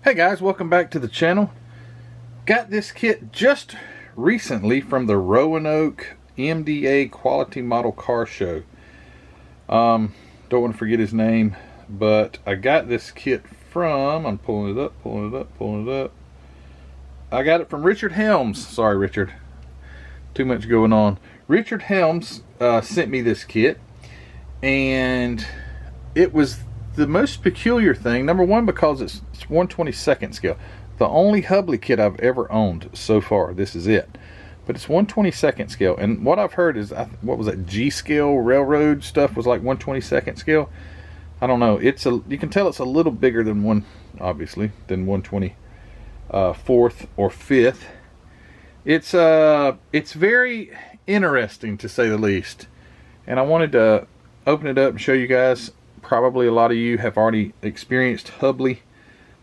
Hey guys, welcome back to the channel. Got this kit just recently from the Roanoke MDA Quality Model Car Show. Don't want to forget his name, but I got this kit from, I'm pulling it up. I got it from Richard Helms. Sorry, Richard. Too much going on. Richard Helms sent me this kit, and it was the most peculiar thing. Number one, because it's 1/22nd scale. The only Hubley kit I've ever owned so far. This is it. But it's 1/22nd scale. And what I've heard is, what was that, G scale railroad stuff was like 1/22nd scale. I don't know. You can tell it's a little bigger than one, obviously, than 1/24th or 5th. It's very interesting, to say the least. And I wanted to open it up and show you guys. Probably a lot of you have already experienced Hubley,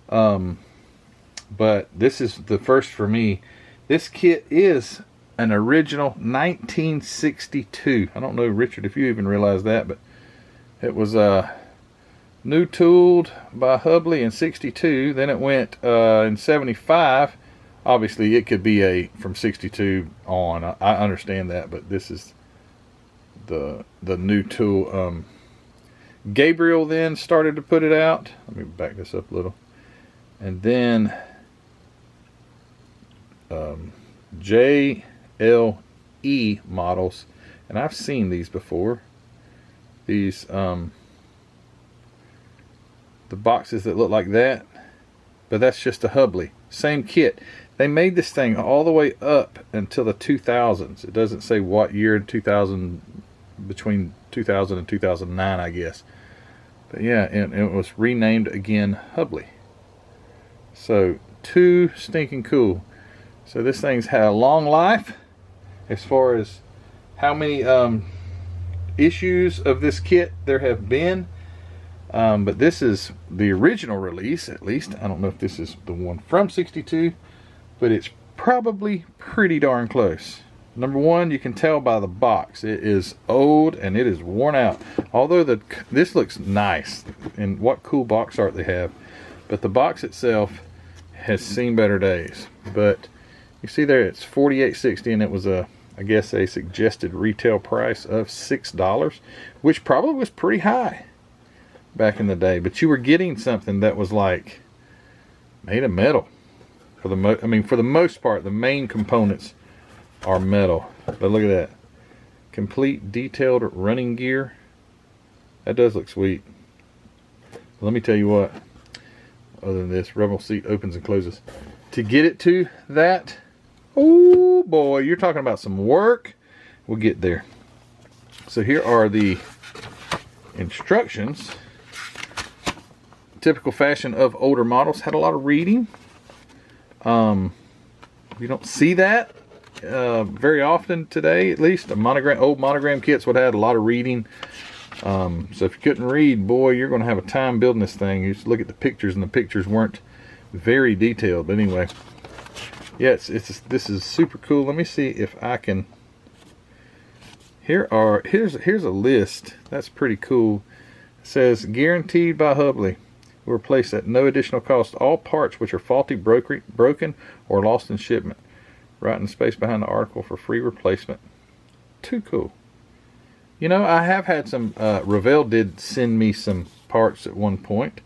but this is the first for me. This kit is an original 1962. I don't know, Richard, if you even realize that, but it was new tooled by Hubley in 62. Then it went in 75. Obviously it could be from 62 on. I understand that, but this is the new tool. Gabriel then started to put it out. Let me back this up a little. And then JLE models, and I've seen these before. These the boxes that look like that, but that's just a Hubley. Same kit. They made this thing all the way up until the 2000s. It doesn't say what year in 2000, between 2000 and 2009, I guess. But yeah, and it was renamed again Hubley. So too stinking cool. So this thing's had a long life as far as how many issues of this kit there have been. But this is the original release, at least. I don't know if this is the one from 62, but it's probably pretty darn close. Number one, you can tell by the box. It is old and it is worn out. Although this looks nice, and what cool box art they have. But the box itself has seen better days. But you see there, it's $48.60, and it was I guess a suggested retail price of $6, which probably was pretty high back in the day. But you were getting something that was like made of metal. For the most part, the main components are metal. But look at that. Complete detailed running gear. That does look sweet. Let me tell you what, other than this, rebel seat opens and closes. To get it to that, oh boy, you're talking about some work. We'll get there. So here are the instructions. Typical fashion of older models, had a lot of reading. You don't see that very often today, at least. Old monogram kits would have had a lot of reading. So if you couldn't read, boy, you're going to have a time building this thing. You just look at the pictures, and the pictures weren't very detailed. But anyway, yeah, this is super cool. Let me see if I can. Here's a list. That's pretty cool. It says guaranteed by Hubley. Will replace at no additional cost all parts which are faulty, broken, or lost in shipment. Right in the space behind the article for free replacement. Too cool. You know, I have had some, Revell did send me some parts at one point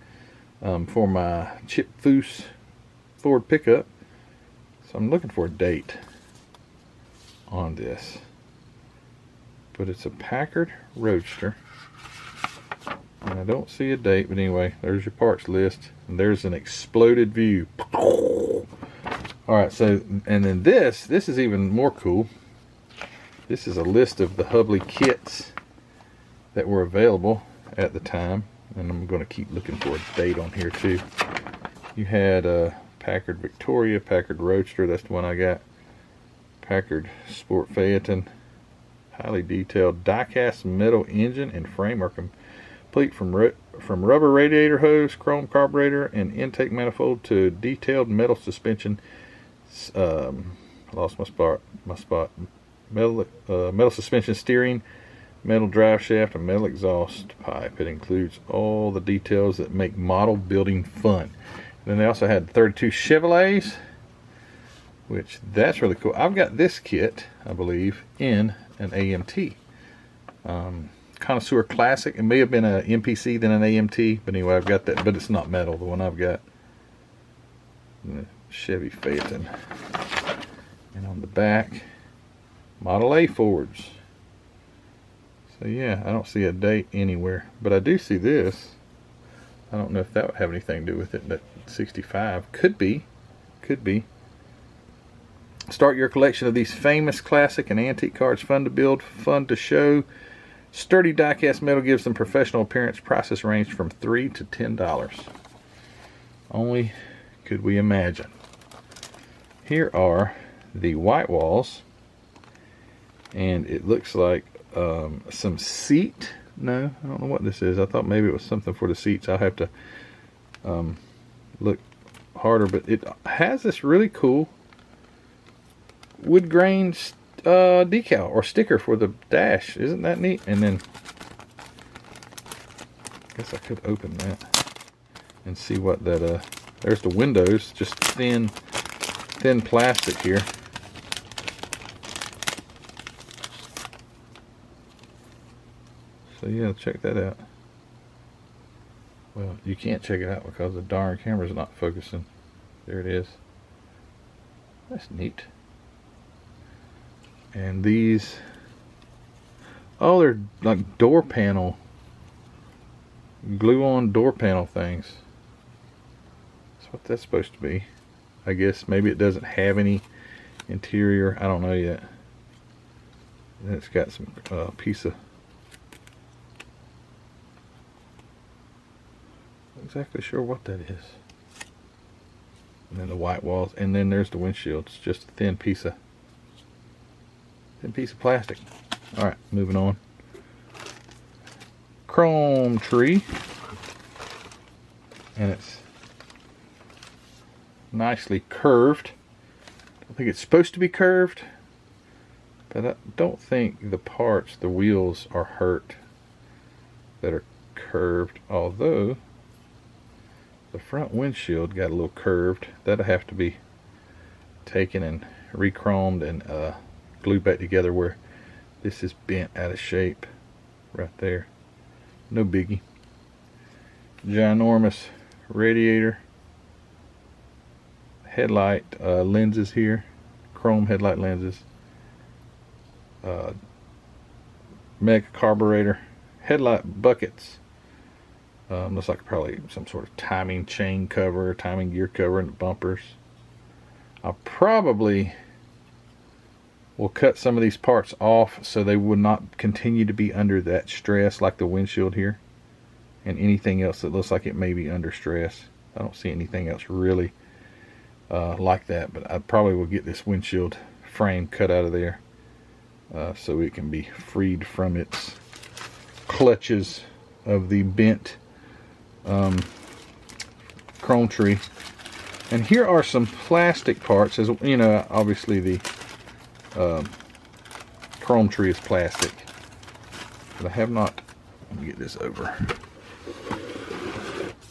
for my Chip Foose Ford pickup. So I'm looking for a date on this. But it's a Packard Roadster. And I don't see a date, but anyway, there's your parts list. And there's an exploded view. Alright, so, and then this is even more cool. This is a list of the Hubley kits that were available at the time. And I'm going to keep looking for a date on here too. You had Packard Victoria, Packard Roadster, that's the one I got. Packard Sport Phaeton. Highly detailed diecast metal engine and frame are complete from rubber radiator hose, chrome carburetor, and intake manifold to detailed metal suspension. Lost my spot. Metal suspension steering, metal drive shaft, and metal exhaust pipe. It includes all the details that make model building fun. Then they also had 32 Chevrolets, which that's really cool. I've got this kit, I believe, in an AMT. Connoisseur Classic. It may have been an MPC then an AMT, but anyway, I've got that, but it's not metal, the one I've got. The Chevy Phaeton. And on the back, Model A Fords. So yeah, I don't see a date anywhere, but I do see this. I don't know if that would have anything to do with it. That 65 could be. Start your collection of these famous classic and antique cards. Fun to build, fun to show. Sturdy die-cast metal gives them professional appearance. Prices range from $3 to $10. Only could we imagine. Here are the white walls, and it looks like some seat. No, I don't know what this is. I thought maybe it was something for the seats. I'll have to look harder, but it has this really cool wood grain decal or sticker for the dash. Isn't that neat? And then I guess I could open that and see what that there's the windows, just thin plastic here. So yeah, check that out. Well, you can't check it out because the darn camera's not focusing. There it is. That's neat. And these, oh, they're like door panel, glue-on door panel things. That's what that's supposed to be. I guess maybe it doesn't have any interior. I don't know yet. And it's got some piece of, not exactly sure what that is. And then the white walls, and then there's the windshield. It's just a thin piece of plastic. All right, moving on. Chrome tree, and it's nicely curved. I think it's supposed to be curved, but I don't think the parts, the wheels, are hurt that are curved, although the front windshield got a little curved. That'll have to be taken and re-chromed and glued back together, where this is bent out of shape right there. No biggie. Ginormous radiator. Headlight lenses here. Chrome headlight lenses. Mega carburetor. Headlight buckets. Looks like probably some sort of timing chain cover, timing gear cover, and the bumpers. I probably will cut some of these parts off so they would not continue to be under that stress, like the windshield here, and anything else that looks like it may be under stress. I don't see anything else really like that, but I probably will get this windshield frame cut out of there so it can be freed from its clutches of the bent chrome tree. And here are some plastic parts, as you know. Obviously the chrome tree is plastic, but I have not, let me get this over.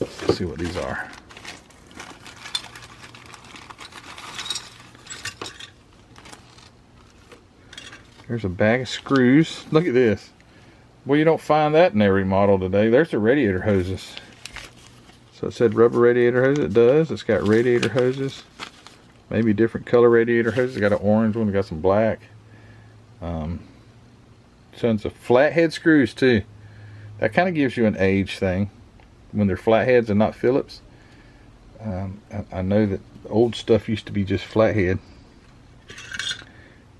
Let's see what these are. There's a bag of screws. Look at this. Well, you don't find that in every model today. There's the radiator hoses. So it said rubber radiator hose. It does. It's got radiator hoses. Maybe different color radiator hoses. It's got an orange one. It's got some black. Tons of flathead screws too. That kind of gives you an age thing when they're flatheads and not Phillips. I know that old stuff used to be just flathead.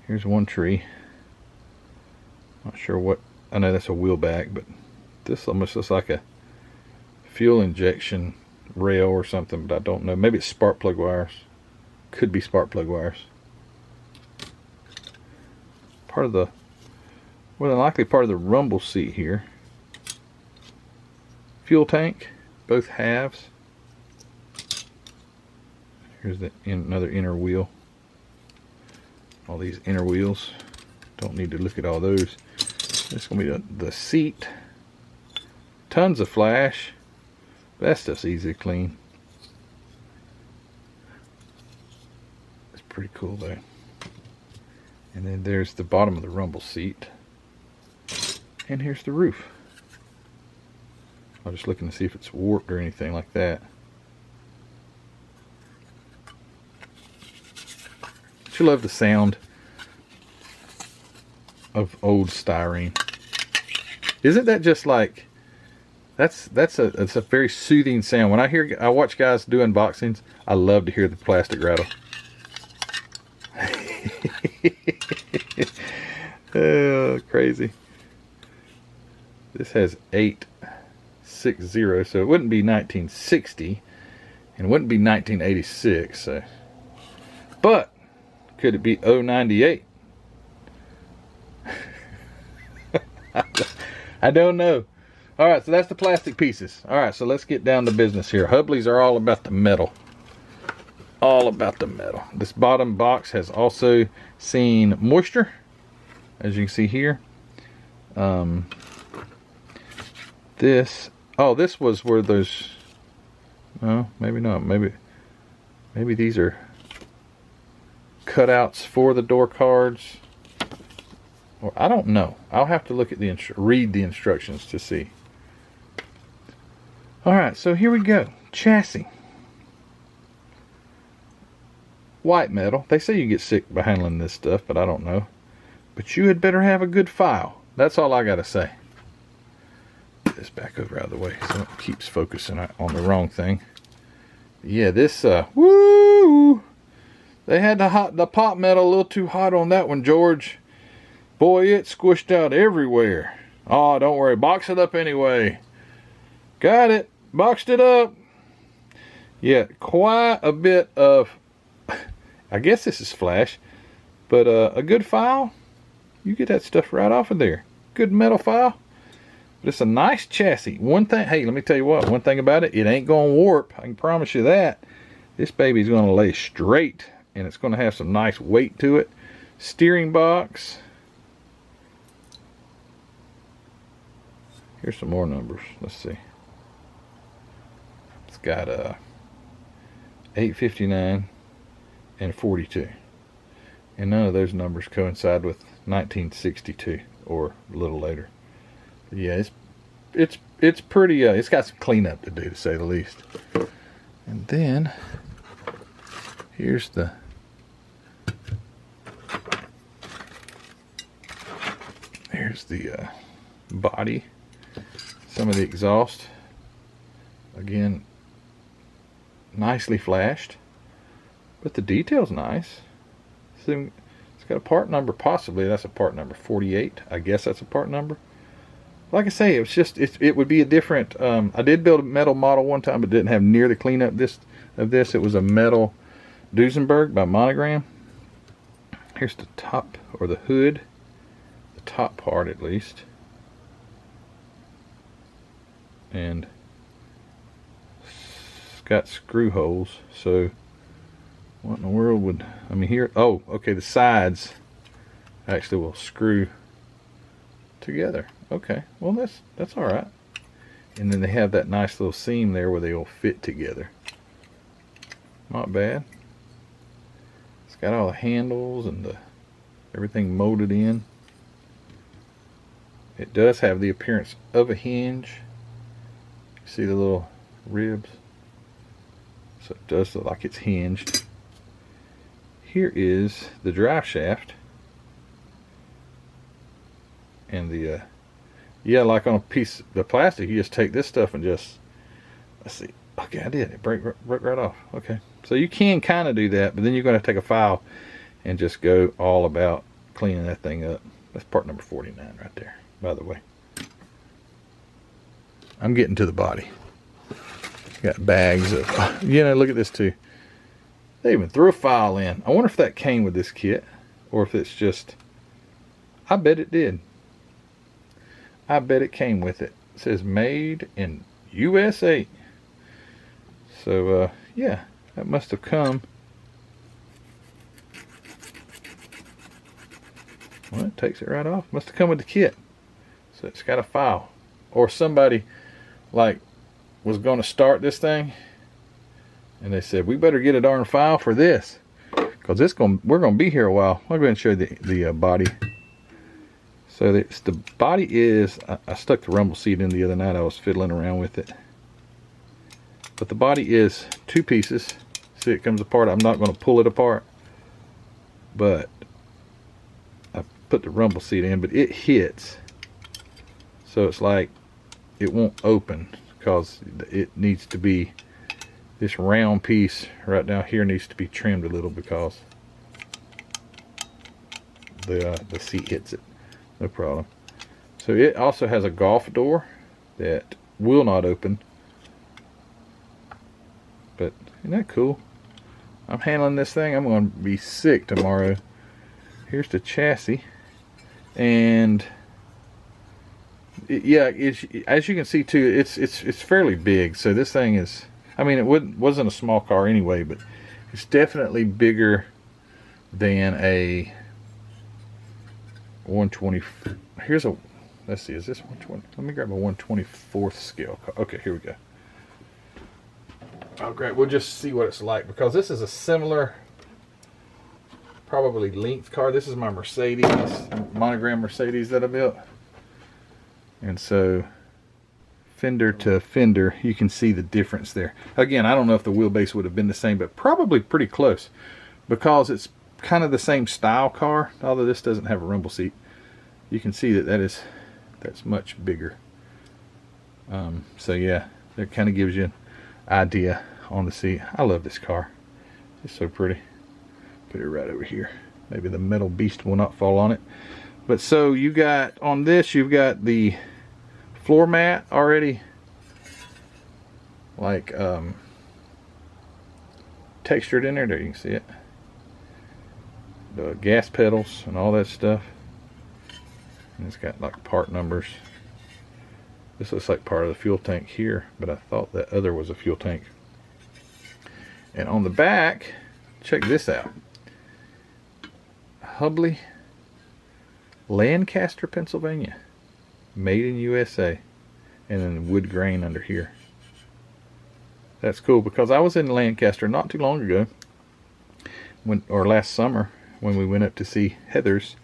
Here's one tree. Not sure what. I know that's a wheel back, but this almost looks like a fuel injection rail or something, but I don't know. Maybe it's spark plug wires. Could be spark plug wires. Part of the, well, likely part of the rumble seat here. Fuel tank, both halves. Here's the another inner wheel. All these inner wheels. Don't need to look at all those. This is going to be the seat. Tons of flash. That stuff's easy to clean. pretty cool though. And then there's the bottom of the rumble seat. And here's the roof. I'm just looking to see if it's warped or anything like that. But you love the sound of old styrene. Isn't that just like, it's a very soothing sound. When I watch guys do unboxings, I love to hear the plastic rattle. Oh, crazy. This has 860, so it wouldn't be 1960 and it wouldn't be 1986. So, but could it be 098? I don't know. All right, so that's the plastic pieces. All right, so let's get down to business here. Hubleys are all about the metal. All about the metal. This bottom box has also seen moisture, as you can see here. This was where those, oh, maybe not. Maybe these are cutouts for the door cards. Or I don't know. I'll have to look at read the instructions to see. All right, so here we go. Chassis. White metal. They say you get sick by handling this stuff, but I don't know. But you had better have a good file. That's all I gotta say. Get this back over out of the way so it keeps focusing on the wrong thing. Yeah, this woo! They had the pot metal a little too hot on that one, George. Boy, it squished out everywhere. Oh, don't worry. Box it up anyway. Got it. Boxed it up. Yeah, quite a bit of, I guess this is flash, but a good file, you get that stuff right off of there. Good metal file. But it's a nice chassis. One thing, hey, let me tell you what. One thing about it, it ain't going to warp. I can promise you that. This baby's going to lay straight, and it's going to have some nice weight to it. Steering box. Here's some more numbers. Let's see. It's got 859 and 42. And none of those numbers coincide with 1962 or a little later. But yeah, it's pretty, it's got some cleanup to do, to say the least. And then here's the body. Some of the exhaust, again, nicely flashed, but the detail's nice. See, it's got a part number, possibly that's a part number 48. I guess that's a part number. Like I say, it would be a different. I did build a metal model one time, but didn't have near the cleanup of this. It was a metal Duesenberg by Monogram. Here's the top, or the hood, the top part at least. And it's got screw holes, so what in the world would, I mean here, oh, okay, the sides actually will screw together. Okay, well that's all right. And then they have that nice little seam there where they will fit together. Not bad. It's got all the handles and everything molded in. It does have the appearance of a hinge. See the little ribs? So it does look like it's hinged. Here is the drive shaft. And the, yeah, like on a piece of the plastic, you just take this stuff and just, let's see. Okay, I did. It broke right off. Okay. So you can kind of do that, but then you're going to take a file and just go all about cleaning that thing up. That's part number 49 right there, by the way. I'm getting to the body. Got bags of, you know, look at this too. They even threw a file in. I wonder if that came with this kit, or if it's just, I bet it did. I bet it came with it. It says made in USA. So, yeah, that must have come. Well, it takes it right off. Must have come with the kit. So it's got a file. Or somebody like was going to start this thing and they said, we better get a darn file for this, because we're gonna be here a while. I'll go ahead and show you the body. So the body is, I stuck the rumble seat in the other night. I was fiddling around with it. But the body is 2 pieces. See, it comes apart. I'm not going to pull it apart. But I put the rumble seat in, but it hits. So it's like it won't open because it needs to be, this round piece right down here needs to be trimmed a little because the seat hits it. No problem. So it also has a golf door that will not open. But isn't that cool? I'm handling this thing. I'm going to be sick tomorrow. Here's the chassis. And yeah, as you can see too, it's fairly big. So this thing is, I mean, it wasn't a small car anyway, but it's definitely bigger than a 120. Here's a, let's see, is this 120? Let me grab a 124th scale car. Okay, here we go. Oh great, we'll just see what it's like, because this is a similar, probably length car. This is my Mercedes, monogram Mercedes that I built. And so fender to fender, you can see the difference there. Again, I don't know if the wheelbase would have been the same, but probably pretty close, because it's kind of the same style car, although this doesn't have a rumble seat. You can see that's much bigger. So yeah, that kind of gives you an idea on the seat. I love this car. It's so pretty. Put it right over here. Maybe the metal beast will not fall on it. But so you got on this, you've got the floor mat already like textured in there. There you can see it. The gas pedals and all that stuff. And it's got like part numbers. This looks like part of the fuel tank here, but I thought that other was a fuel tank. And on the back, check this out. Hubley, Lancaster, Pennsylvania. Made in USA. And then wood grain under here. That's cool, because I was in Lancaster not too long ago, or last summer, when we went up to see Heather's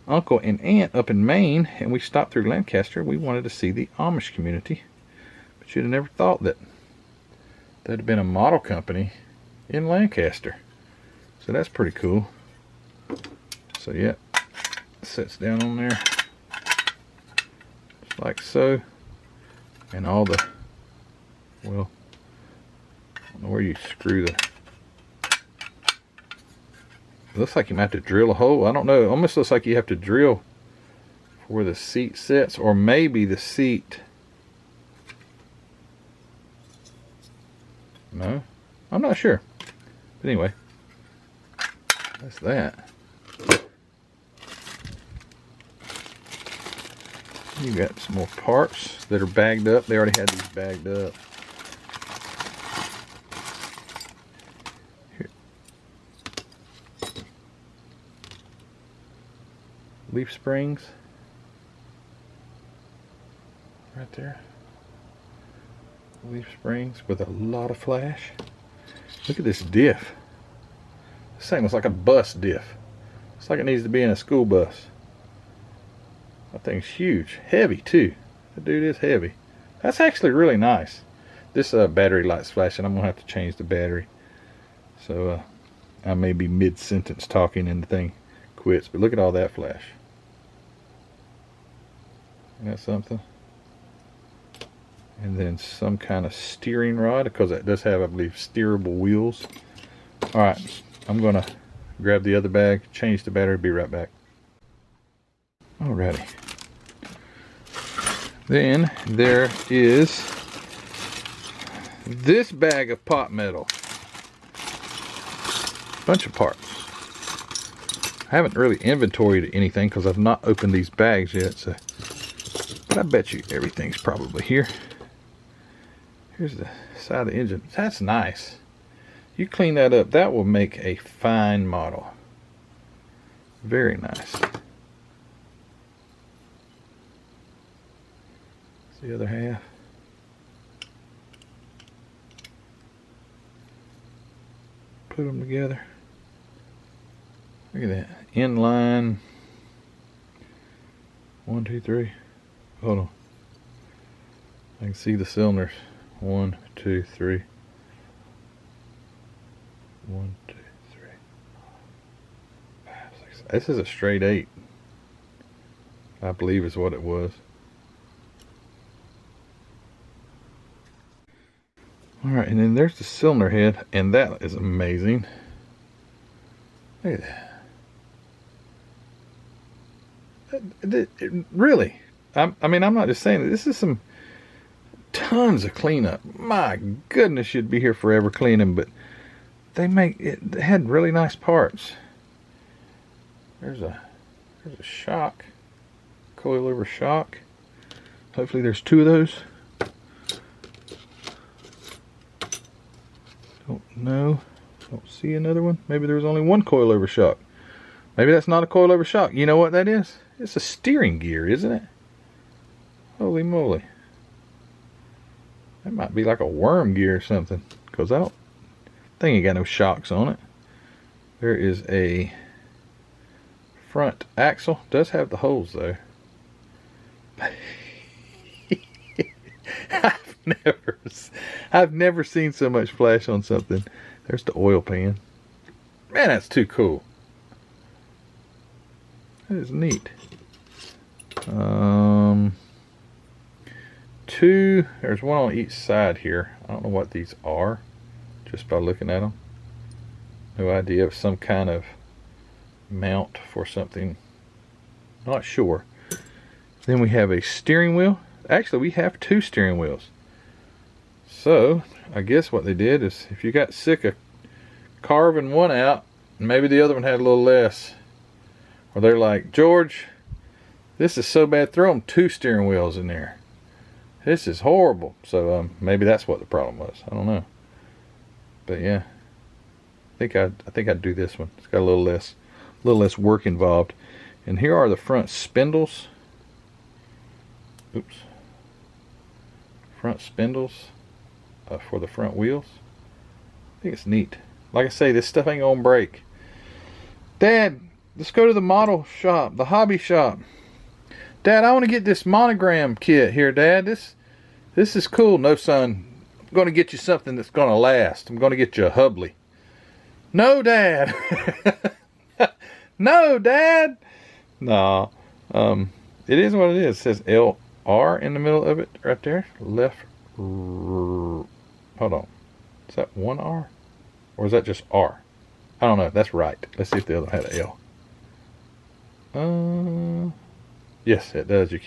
uncle and aunt up in Maine, and we stopped through Lancaster. We wanted to see the Amish community, but you'd have never thought that there'd have been a model company in Lancaster. So that's pretty cool. So yeah, sits down on there just like so, and all the, well, I don't know where you screw the, it looks like you might have to drill a hole. I don't know. It almost looks like you have to drill for where the seat sits, or maybe the seat. No, I'm not sure. But anyway, that's that. You got some more parts that are bagged up. They already had these bagged up. Leaf springs right there. Leaf springs with a lot of flash. Look at this diff. This thing looks like a bus diff. It's like it needs to be in a school bus. That thing's huge. Heavy too. That dude is heavy. That's actually really nice. This battery light's flashing. I'm gonna have to change the battery. So I may be mid-sentence talking and the thing quits, but look at all that flash. Isn't that something? And then some kind of steering rod, because it does have, I believe, steerable wheels. Alright, I'm gonna grab the other bag, change the battery, be right back. Alrighty. Then there is this bag of pot metal. Bunch of parts. I haven't really inventoried anything because I've not opened these bags yet, so, but I bet you everything's probably here. Here's the side of the engine. That's nice. You clean that up, that will make a fine model. Very nice. The other half. Put them together. Look at that. Inline. 1, 2, 3. Hold on. I can see the cylinders. 1, 2, 3. 1, 2, 3. 5, 6. This is a straight 8. I believe is what it was. Alright, and then there's the cylinder head, and that is amazing. Look at that. Really, I mean, I'm not just saying that. This is some tons of cleanup. My goodness, you'd be here forever cleaning, but they make it. They had really nice parts. There's a shock, coilover shock. Hopefully there's 2 of those. Don't know. Don't see another one. Maybe there's only 1 coilover shock. Maybe that's not a coilover shock. You know what that is? It's a steering gear, isn't it? Holy moly. That might be like a worm gear or something, because I don't think it got no shocks on it. There is a front axle. Does have the holes though. I've never seen so much flash on something. There's the oil pan. Man, that's too cool. That is neat. 2, there's 1 on each side here. I don't know what these are, just by looking at them. No idea, of some kind of mount for something. Not sure. Then we have a steering wheel. Actually, we have 2 steering wheels. So, I guess what they did is, if you got sick of carving one out, maybe the other one had a little less. Or they're like, George, this is so bad, throw them 2 steering wheels in there. This is horrible. So maybe that's what the problem was. I don't know. But yeah, I think I'd do this one. It's got a little less work involved. And here are the front spindles. Oops. Front spindles for the front wheels. I think it's neat. Like I say, this stuff ain't gonna break. Dad, let's go to the model shop, the hobby shop. Dad, I want to get this monogram kit here, Dad. This is cool. No, son. I'm going to get you something that's going to last. I'm going to get you a Hubley. No, Dad. No, Dad. No. It is what it is. It says LR in the middle of it right there. Left. Hold on. Is that 1 R? Or is that just R? I don't know. That's right. Let's see if the other one had an L. Yes, it does. You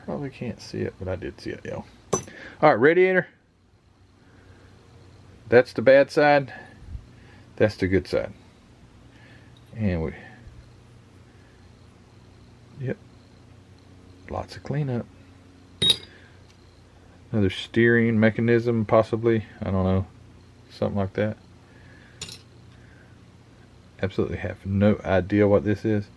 probably can't see it, but I did see it, L. Alright, radiator. That's the bad side. That's the good side. And yep. Lots of cleanup. Another steering mechanism, possibly. I don't know. Something like that. Absolutely have no idea what this is.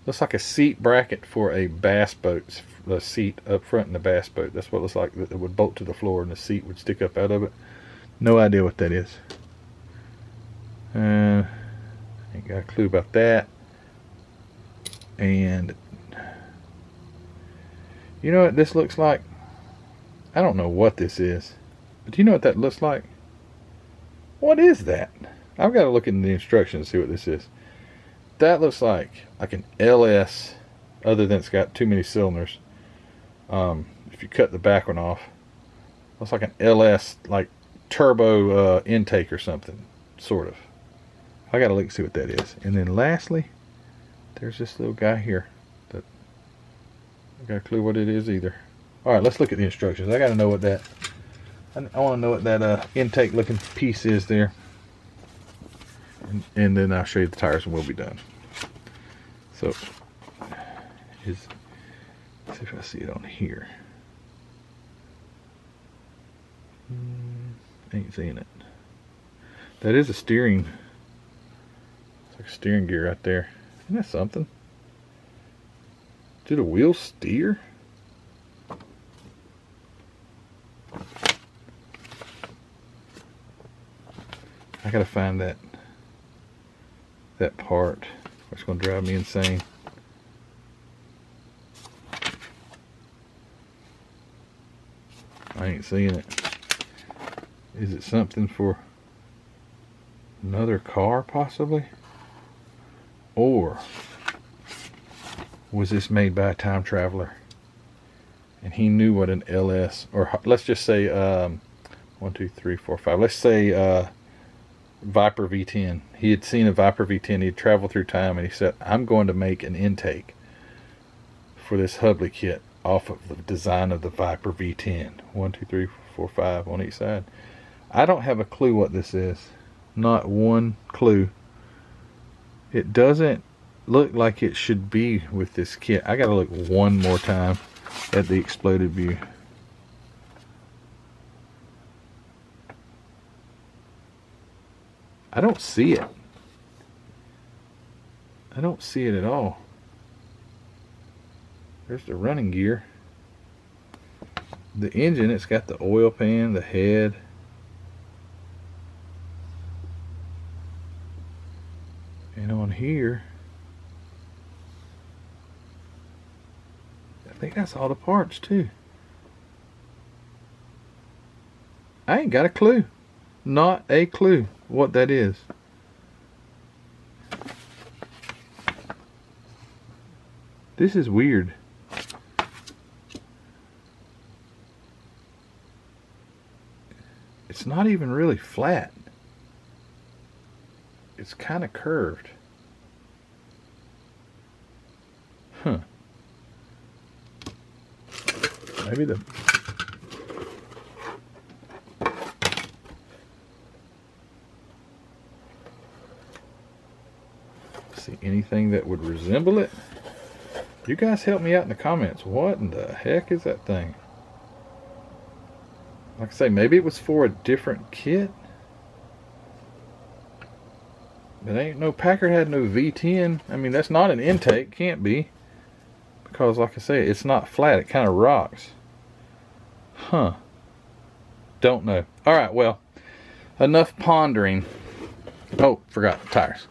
Looks like a seat bracket for a bass boat. The seat up front in the bass boat. That's what it looks like. It would bolt to the floor and the seat would stick up out of it. No idea what that is. Ain't got a clue about that. And you know what this looks like? I don't know what this is. But do you know what that looks like? What is that? I've got to look in the instructions to see what this is. That looks like an LS, other than it's got too many cylinders. If you cut the back one off, looks like an LS, like turbo intake or something, sort of. I got to look and see what that is. And then lastly, there's this little guy here that I got a clue what it is either. All right, let's look at the instructions. I got to know what that. I want to know what that intake looking piece is there. And then I'll show you the tires and we'll be done. So, let's see if I see it on here. Ain't seeing it. That is a steering. It's like a steering gear right there. Isn't that something? Do the wheels steer? I gotta find that that part. It's going to drive me insane. I ain't seeing it. Is it something for another car possibly? Or was this made by a time traveler and he knew what an LS, or let's just say 1, 2, 3, 4, 5, let's say Viper V10. He had seen a Viper V10, he'd traveled through time, and he said, I'm going to make an intake for this Hubley kit off of the design of the Viper V10. 1, 2, 3, 4, 5 on each side. I don't have a clue what this is. Not one clue. It doesn't look like it should be with this kit. I gotta look one more time at the exploded view. I don't see it. I don't see it at all. There's the running gear. The engine, it's got the oil pan, the head. And on here, I think that's all the parts too. I ain't got a clue. Not a clue what that is. This is weird. It's not even really flat. It's kind of curved. Huh. Maybe the... See anything that would resemble it? You guys help me out in the comments. What in the heck is that thing? Like I say, maybe it was for a different kit. But ain't no Packard had no V10. I mean, that's not an intake. Can't be. Because like I say, it's not flat. It kind of rocks. Huh. Don't know. Alright, well. Enough pondering. Oh, forgot the tires.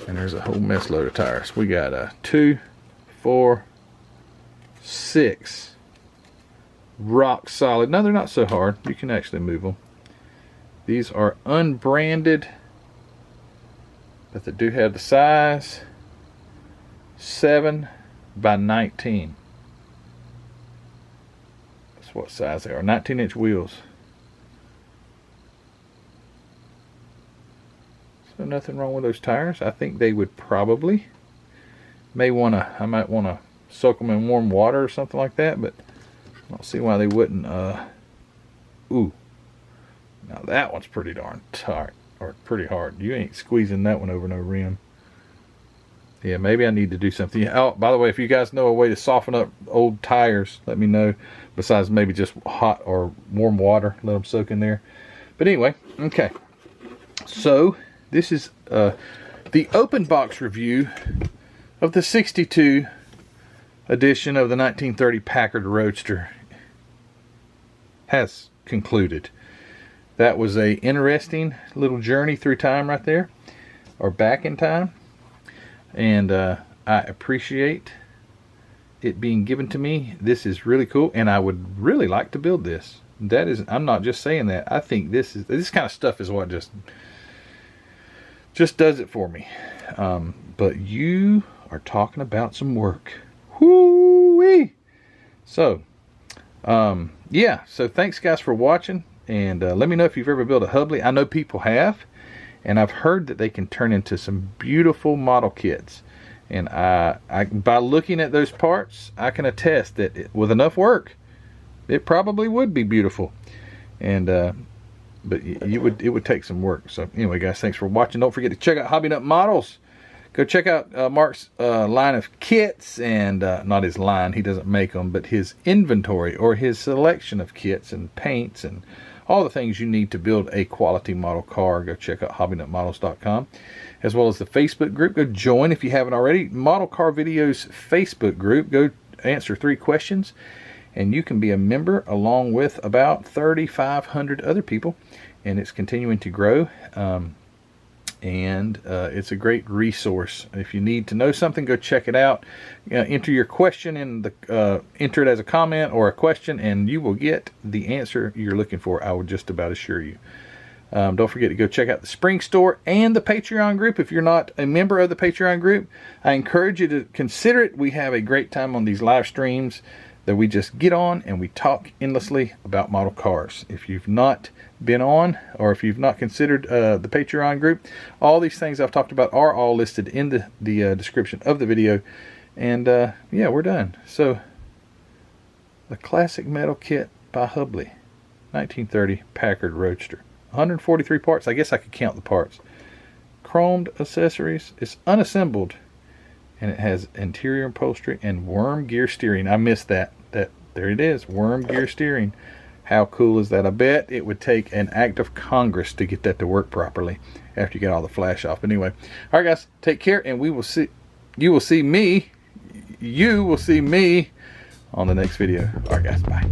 And there's a whole mess load of tires. We got 2, 4, 6. Rock solid. No, they're not so hard. You can actually move them. These are unbranded, but they do have the size 7 by 19. That's what size they are. 19-inch wheels. So nothing wrong with those tires. I think they would probably I might want to soak them in warm water or something like that, but I don't see why they wouldn't. Ooh, now that one's pretty darn tight, or pretty hard. You ain't squeezing that one over no rim. Yeah, maybe I need to do something. Oh, by the way, if you guys know a way to soften up old tires, let me know. Besides maybe just hot or warm water, let them soak in there. But anyway, okay. So this is the open box review of the 62 edition of the 1930 Packard Roadster has concluded. That was a interesting little journey through time right there, or back in time, and I appreciate it being given to me. This is really cool, and I would really like to build this. That is, I'm not just saying that. I think this kind of stuff is what just does it for me. But you are talking about some work. Whoo-wee! So, yeah. So thanks guys for watching, and let me know if you've ever built a Hubley. I know people have, and I've heard that they can turn into some beautiful model kits. And I by looking at those parts, I can attest that with enough work, it probably would be beautiful. And but it would take some work. So anyway, guys, thanks for watching. Don't forget to check out Hobby Nut Models. Go check out Mark's line of kits, and not his line, he doesn't make them, but his inventory, or his selection of kits and paints and all the things you need to build a quality model car. Go check out hobbynutmodels.com, as well as the Facebook group. Go join if you haven't already. Model Car Videos Facebook group. Go answer 3 questions, and you can be a member along with about 3,500 other people, and it's continuing to grow. and it's a great resource. If you need to know something, go check it out. Enter your question in the enter it as a comment or a question, and you will get the answer you're looking for. I will just about assure you. Don't forget to go check out the Spring Store and the Patreon group. If you're not a member of the Patreon group, I encourage you to consider it. We have a great time on these live streams that we just get on and we talk endlessly about model cars. If you've not been on, or if you've not considered the Patreon group, all these things I've talked about are all listed in the description of the video. And yeah, we're done. So, the classic metal kit by Hubley, 1930 Packard Roadster. 143 parts. I guess I could count the parts. Chromed accessories. It's unassembled, and it has interior upholstery and worm gear steering. I missed that. There it is, worm gear steering. How cool is that? I bet it would take an act of Congress to get that to work properly after you get all the flash off. Anyway, all right, guys, take care, and we will see. You will see me on the next video. All right, guys, bye.